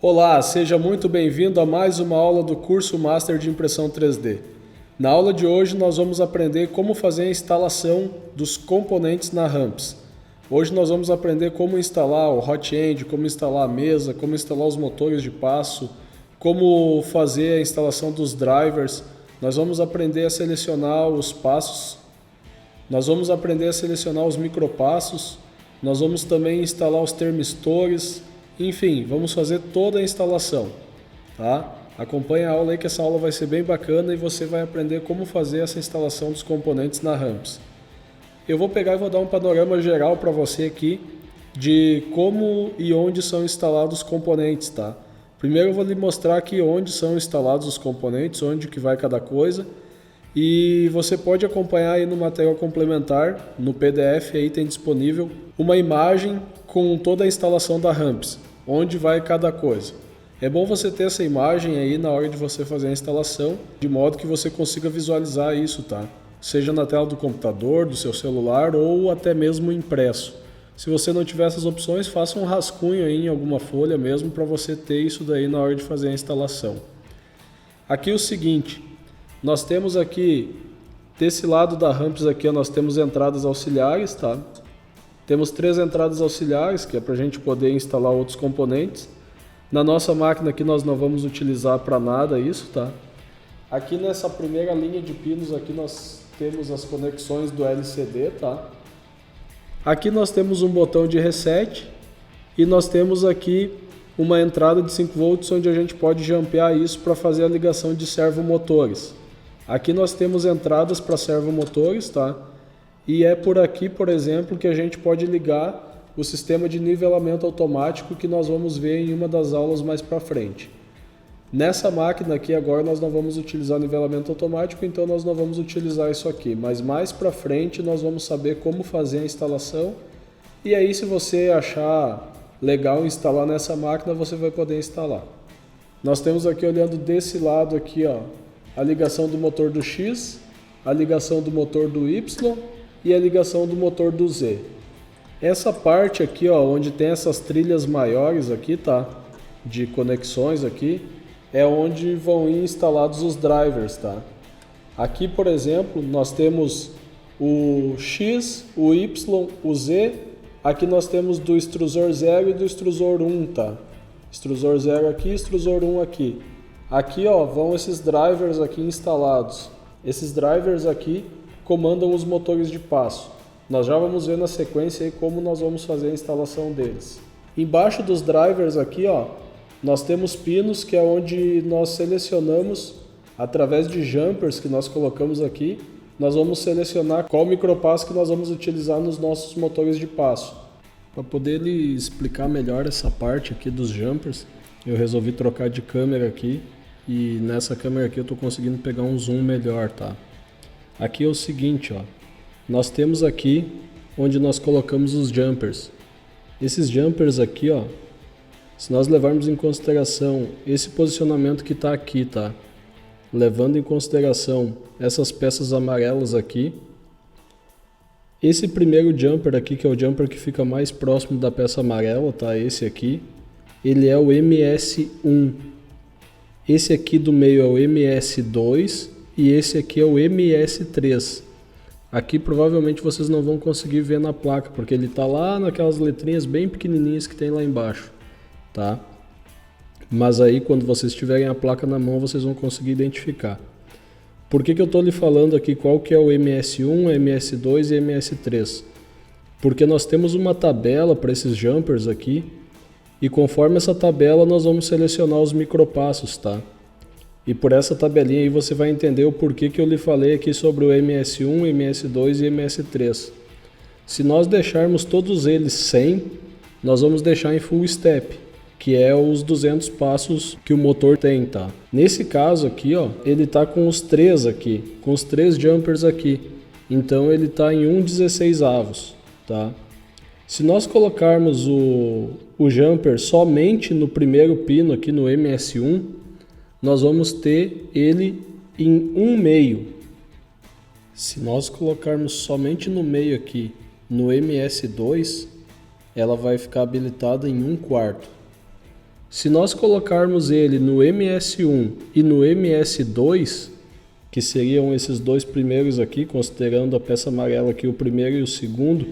Olá, seja muito bem-vindo a mais uma aula do curso Master de Impressão 3D. Na aula de hoje nós vamos aprender como fazer a instalação dos componentes na Ramps. Hoje nós vamos aprender como instalar o hot end, como instalar a mesa, como instalar os motores de passo, como fazer a instalação dos drivers. Nós vamos aprender a selecionar os passos, nós vamos aprender a selecionar os micropassos, nós vamos também instalar os termistores. Enfim, vamos fazer toda a instalação, tá? Acompanhe a aula aí que essa aula vai ser bem bacana e você vai aprender como fazer essa instalação dos componentes na Ramps. Eu vou pegar e vou dar um panorama geral para você aqui de como e onde são instalados os componentes, tá? Primeiro eu vou lhe mostrar aqui onde são instalados os componentes, onde que vai cada coisa. E você pode acompanhar aí no material complementar, no PDF aí tem disponível uma imagem com toda a instalação da Ramps, onde vai cada coisa. É bom você ter essa imagem aí na hora de você fazer a instalação, de modo que você consiga visualizar isso, tá? Seja na tela do computador, do seu celular ou até mesmo impresso. Se você não tiver essas opções, faça um rascunho aí em alguma folha mesmo para você ter isso daí na hora de fazer a instalação. Aqui é o seguinte, nós temos aqui, desse lado da Ramps aqui, nós temos entradas auxiliares, tá? Temos 3 entradas auxiliares, que é para a gente poder instalar outros componentes. Na nossa máquina aqui nós não vamos utilizar para nada isso, tá? Aqui nessa primeira linha de pinos aqui nós temos as conexões do LCD, tá? Aqui nós temos um botão de reset e nós temos aqui uma entrada de 5 volts onde a gente pode jampear isso para fazer a ligação de servomotores. Aqui nós temos entradas para servomotores, tá? E é por aqui, por exemplo, que a gente pode ligar o sistema de nivelamento automático que nós vamos ver em uma das aulas mais para frente. Nessa máquina aqui agora nós não vamos utilizar nivelamento automático, então nós não vamos utilizar isso aqui. Mas mais para frente nós vamos saber como fazer a instalação. E aí se você achar legal instalar nessa máquina, você vai poder instalar. Nós temos aqui olhando desse lado aqui, ó, a ligação do motor do X, a ligação do motor do Y e a ligação do motor do Z. Essa parte aqui, ó, onde tem essas trilhas maiores aqui, tá? De conexões aqui, é onde vão ir instalados os drivers, tá? Aqui, por exemplo, nós temos o X, o Y, o Z. Aqui nós temos do extrusor 0 e do extrusor 1, tá? Extrusor 0 aqui, extrusor 1 aqui. Aqui, ó, vão esses drivers aqui instalados. Esses drivers aqui comandam os motores de passo. Nós já vamos ver na sequência aí como nós vamos fazer a instalação deles. Embaixo dos drivers aqui, ó, nós temos pinos, que é onde nós selecionamos, através de jumpers que nós colocamos aqui, nós vamos selecionar qual micropasso que nós vamos utilizar nos nossos motores de passo. Para poder lhe explicar melhor essa parte aqui dos jumpers, eu resolvi trocar de câmera aqui e nessa câmera aqui eu estou conseguindo pegar um zoom melhor, tá? Aqui é o seguinte, ó, nós temos aqui onde nós colocamos os jumpers. Esses jumpers aqui, ó, se nós levarmos em consideração esse posicionamento que está aqui, tá? Levando em consideração essas peças amarelas aqui, esse primeiro jumper aqui, que é o jumper que fica mais próximo da peça amarela, tá? Esse aqui, ele é o MS1. Esse aqui do meio é o MS2 e esse aqui é o MS3. Aqui provavelmente vocês não vão conseguir ver na placa, porque ele está lá naquelas letrinhas bem pequenininhas que tem lá embaixo, tá? Mas aí quando vocês tiverem a placa na mão vocês vão conseguir identificar. Por que eu estou lhe falando aqui qual que é o MS1, MS2 e MS3? Porque nós temos uma tabela para esses jumpers aqui e conforme essa tabela nós vamos selecionar os micropassos, tá? E por essa tabelinha aí você vai entender o porquê que eu lhe falei aqui sobre o MS1, MS2 e MS3. Se nós deixarmos todos eles 100, nós vamos deixar em full step, que é os 200 passos que o motor tem, tá? Nesse caso aqui, ó, ele tá com os 3 aqui, com os 3 jumpers aqui. Então ele tá em 1/16avos, tá? Se nós colocarmos o jumper somente no primeiro pino aqui no MS1, nós vamos ter ele em 1/2. Se nós colocarmos somente no meio aqui, no MS2, ela vai ficar habilitada em 1/4. Se nós colocarmos ele no MS1 e no MS2, que seriam esses dois primeiros aqui, considerando a peça amarela aqui, o primeiro e o segundo,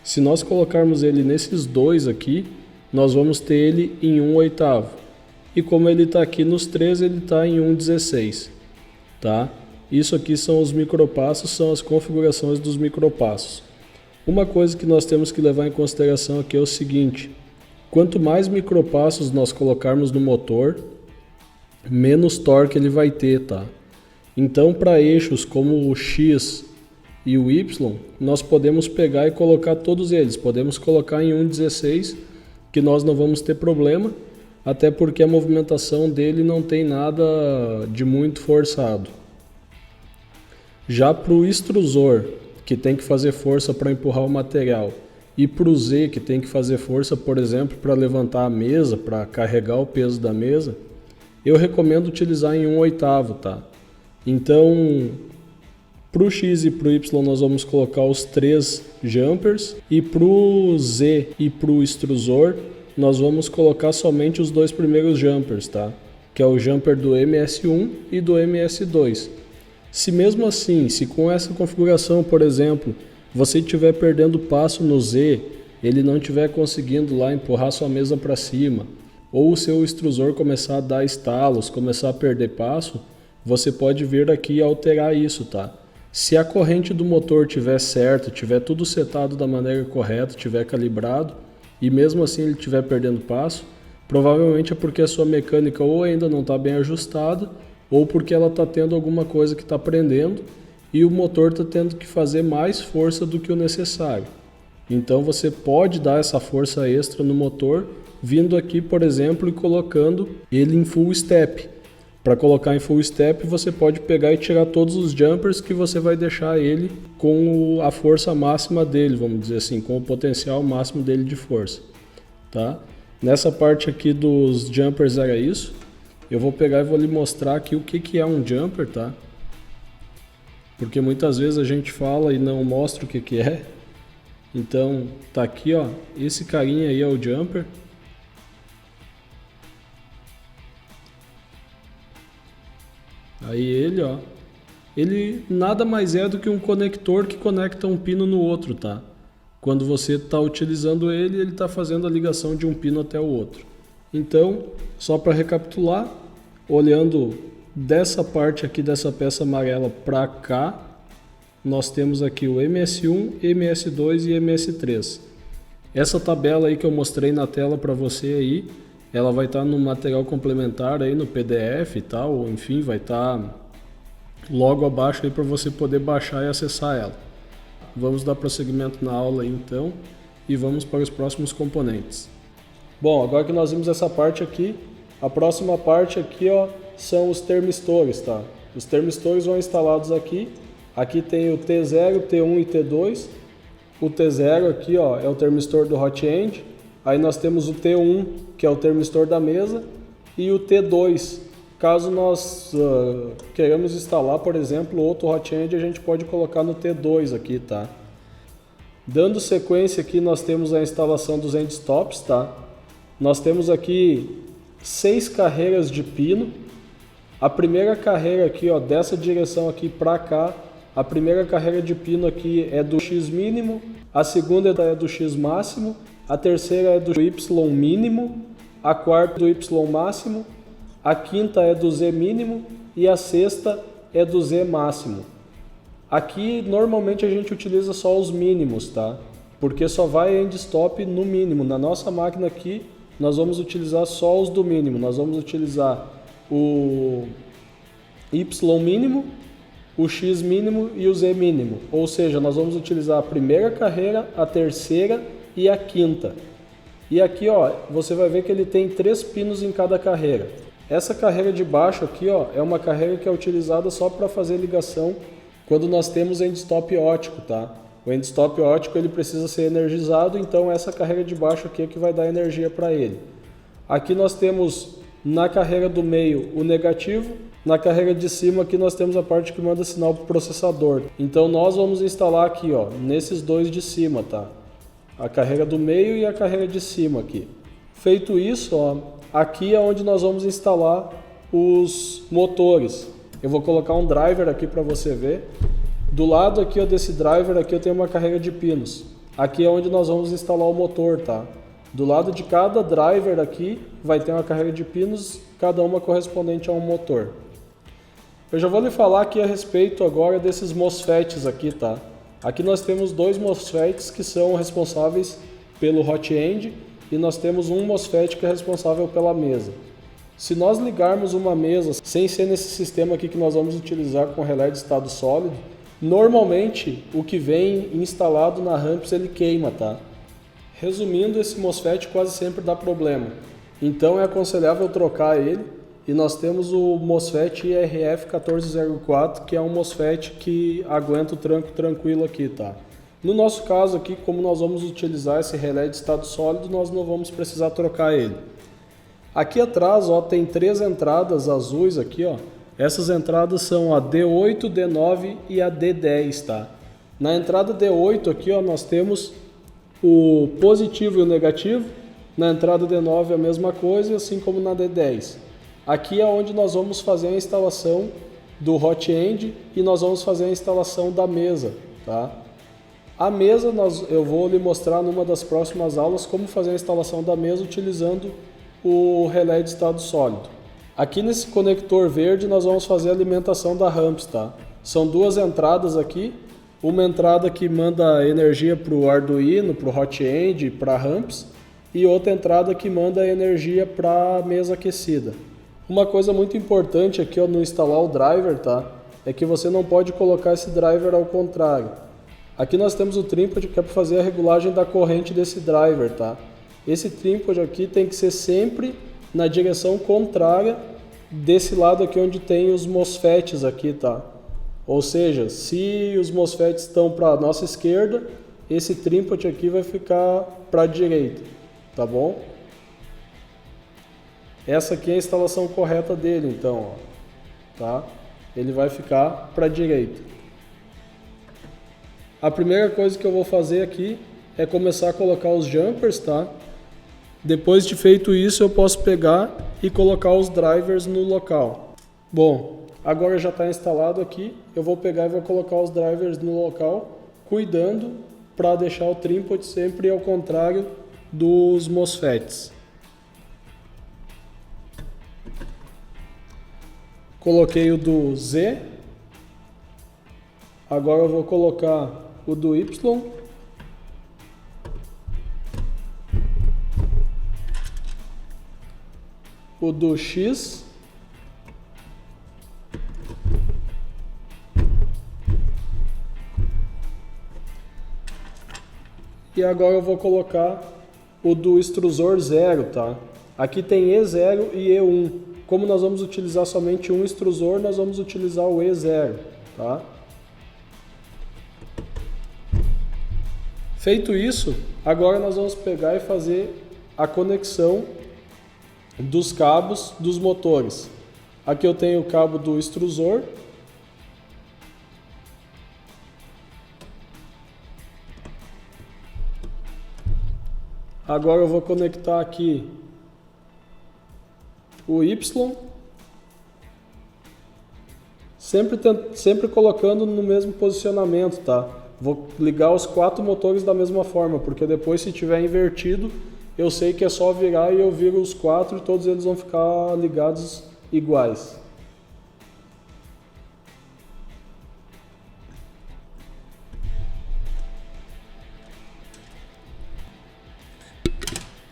se nós colocarmos ele nesses dois aqui, nós vamos ter ele em 1/8. E como ele está aqui nos três, ele está em 1/16, tá? Isso aqui são os micropassos, são as configurações dos micropassos. Uma coisa que nós temos que levar em consideração aqui é o seguinte: quanto mais micropassos nós colocarmos no motor, menos torque ele vai ter, tá? Então, para eixos como o X e o Y, nós podemos pegar e colocar todos eles. Podemos colocar em 1/16, que nós não vamos ter problema, até porque a movimentação dele não tem nada de muito forçado. Já para o extrusor, que tem que fazer força para empurrar o material, e para o Z, que tem que fazer força, por exemplo, para levantar a mesa, para carregar o peso da mesa, eu recomendo utilizar em 1/8, tá? Então, para o X e para o Y nós vamos colocar os 3 jumpers, e para o Z e para o extrusor nós vamos colocar somente os 2 primeiros jumpers, tá? Que é o jumper do MS1 e do MS2. Se mesmo assim, se com essa configuração, por exemplo, você estiver perdendo passo no Z, ele não estiver conseguindo lá empurrar sua mesa para cima, ou o seu extrusor começar a dar estalos, começar a perder passo, você pode vir aqui e alterar isso, tá? Se a corrente do motor estiver certa, tiver tudo setado da maneira correta, estiver calibrado, e mesmo assim ele estiver perdendo passo, provavelmente é porque a sua mecânica ou ainda não está bem ajustada, ou porque ela está tendo alguma coisa que está prendendo e o motor está tendo que fazer mais força do que o necessário. Então você pode dar essa força extra no motor, vindo aqui, por exemplo, e colocando ele em full step. Para colocar em full step, você pode pegar e tirar todos os jumpers, que você vai deixar ele com a força máxima dele, vamos dizer assim, com o potencial máximo dele de força, tá? Nessa parte aqui dos jumpers era isso. Eu vou pegar e vou lhe mostrar aqui o que é um jumper, tá? Porque muitas vezes a gente fala e não mostra o que é. Então, tá aqui, ó, esse carinha aí é o jumper. Aí ele, ó, ele nada mais é do que um conector que conecta um pino no outro, tá? Quando você está utilizando ele, ele está fazendo a ligação de um pino até o outro. Então, só para recapitular, olhando dessa parte aqui dessa peça amarela para cá, nós temos aqui o MS1, MS2 e MS3. Essa tabela aí que eu mostrei na tela para você aí, ela vai estar no material complementar aí no PDF e tal, ou enfim, vai estar logo abaixo aí para você poder baixar e acessar ela. Vamos dar prosseguimento na aula aí então e vamos para os próximos componentes. Bom, agora que nós vimos essa parte aqui, a próxima parte aqui, ó, são os termistores, tá? Os termistores vão instalados aqui. Aqui tem o T0, T1 e T2. O T0 aqui, ó, é o termistor do hot end. Aí nós temos o T1, que é o termistor da mesa, e o T2. Caso nós queiramos instalar, por exemplo, outro hot end, a gente pode colocar no T2 aqui, tá? Dando sequência aqui, nós temos a instalação dos end stops, tá? Nós temos aqui 6 carreiras de pino. A primeira carreira aqui, ó, dessa direção aqui para cá, a primeira carreira de pino aqui é do X mínimo, a segunda é do X máximo, a terceira é do Y mínimo, a quarta do Y máximo, a quinta é do Z mínimo e a sexta é do Z máximo. Aqui normalmente a gente utiliza só os mínimos, tá? Porque só vai end stop no mínimo. Na nossa máquina aqui nós vamos utilizar só os do mínimo. Nós vamos utilizar o Y mínimo, o X mínimo e o Z mínimo. Ou seja, nós vamos utilizar a primeira carreira, a terceira e a quinta. E aqui, ó, você vai ver que ele tem 3 pinos em cada carreira. Essa carreira de baixo aqui, ó, é uma carreira que é utilizada só para fazer ligação quando nós temos end stop ótico, tá? O end stop ótico ele precisa ser energizado, então essa carreira de baixo aqui é que vai dar energia para ele. Aqui nós temos na carreira do meio o negativo, na carreira de cima aqui nós temos a parte que manda sinal para o processador. Então nós vamos instalar aqui, ó, nesses dois de cima, tá? A carreira do meio e a carreira de cima aqui. Feito isso, ó, aqui é onde nós vamos instalar os motores. Eu vou colocar um driver aqui para você ver. Do lado aqui, ó, desse driver aqui eu tenho uma carreira de pinos. Aqui é onde nós vamos instalar o motor, tá? Do lado de cada driver aqui vai ter uma carreira de pinos, cada uma correspondente a um motor. Eu já vou lhe falar aqui a respeito agora desses MOSFETs aqui, tá? Aqui nós temos dois MOSFETs que são responsáveis pelo hot end e nós temos um MOSFET que é responsável pela mesa. Se nós ligarmos uma mesa sem ser nesse sistema aqui que nós vamos utilizar com relé de estado sólido, normalmente o que vem instalado na ramps ele queima, tá? Resumindo, esse MOSFET quase sempre dá problema. Então é aconselhável trocar ele e nós temos o MOSFET IRF1404, que é um MOSFET que aguenta o tranco tranquilo aqui, tá? No nosso caso aqui, como nós vamos utilizar esse relé de estado sólido, nós não vamos precisar trocar ele. Aqui atrás, ó, tem três entradas azuis aqui, ó. Essas entradas são a D8, D9 e a D10, tá? Na entrada D8 aqui, ó, nós temos o positivo e o negativo. Na entrada D9 a mesma coisa, assim como na D10. Aqui é onde nós vamos fazer a instalação do hot end e nós vamos fazer a instalação da mesa, tá? A mesa, eu vou lhe mostrar numa das próximas aulas como fazer a instalação da mesa utilizando o relé de estado sólido. Aqui nesse conector verde nós vamos fazer a alimentação da ramps, tá? São duas entradas aqui, uma entrada que manda energia para o Arduino, para o hot end, para a ramps, e outra entrada que manda energia para a mesa aquecida. Uma coisa muito importante aqui, ó, no instalar o driver, tá? É que você não pode colocar esse driver ao contrário. Aqui nós temos o trípode que é para fazer a regulagem da corrente desse driver, tá? Esse trípode aqui tem que ser sempre na direção contrária desse lado aqui onde tem os MOSFETs aqui, tá? Ou seja, se os MOSFETs estão para a nossa esquerda, esse trípode aqui vai ficar para a direita, tá bom? Essa aqui é a instalação correta dele, então, ó, tá? Ele vai ficar para a direita. A primeira coisa que eu vou fazer aqui é começar a colocar os jumpers, tá? Depois de feito isso, eu posso pegar e colocar os drivers no local. Bom, agora já está instalado aqui, eu vou pegar e vou colocar os drivers no local, cuidando para deixar o trípode sempre ao contrário dos MOSFETs. Coloquei o do Z, agora eu vou colocar o do Y, o do X, e agora eu vou colocar o do extrusor 0, tá? Aqui tem E0 e E1. Como nós vamos utilizar somente um extrusor, nós vamos utilizar o E0, tá? Feito isso, agora nós vamos pegar e fazer a conexão dos cabos dos motores. Aqui eu tenho o cabo do extrusor. Agora eu vou conectar aqui o Y, sempre colocando no mesmo posicionamento, tá? Vou ligar os 4 motores da mesma forma, porque depois se tiver invertido, eu sei que é só virar e eu viro os 4 e todos eles vão ficar ligados iguais.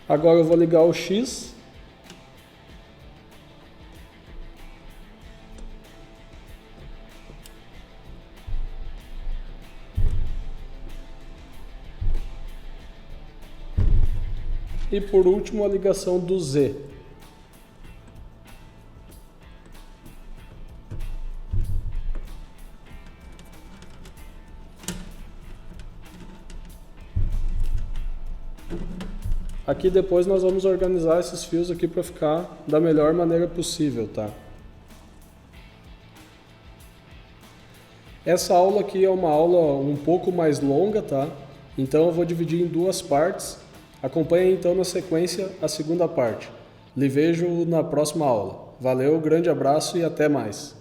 Agora eu vou ligar o X. E por último a ligação do Z. Aqui depois nós vamos organizar esses fios aqui para ficar da melhor maneira possível, tá? Essa aula aqui é uma aula um pouco mais longa, tá? Então eu vou dividir em 2 partes. Acompanhe então na sequência a segunda parte. Lhe vejo na próxima aula. Valeu, grande abraço e até mais.